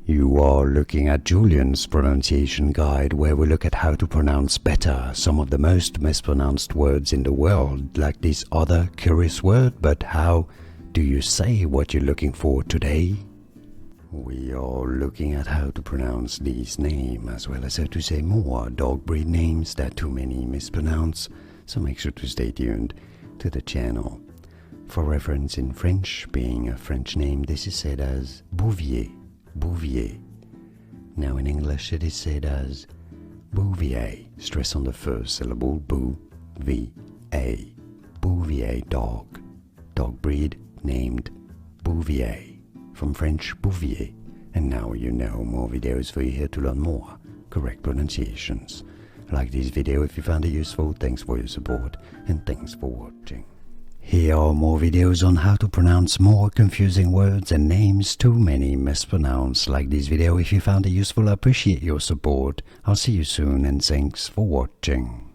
You are looking at Julian's pronunciation guide, where we look at how to pronounce better some of the most mispronounced words in the world, like this other curious word. But how do you say what you're looking for today? We are looking at how to pronounce these names, as well as how to say more dog breed names that too many mispronounce, so make sure to stay tuned to the channel. For reference, in French, being a French name, this is said as Bouvier, Bouvier. Now in English it is said as Bouvier, stress on the first syllable, Bou-V-A, Bouvier dog, dog breed named Bouvier, from French Bouvier. And now you know, more videos for you here to learn more correct pronunciations. Like this video if you found it useful. Thanks for your support and thanks for watching. Here are more videos on how to pronounce more confusing words and names too many mispronounced. Like this video if you found it useful. I appreciate your support. I'll see you soon and thanks for watching.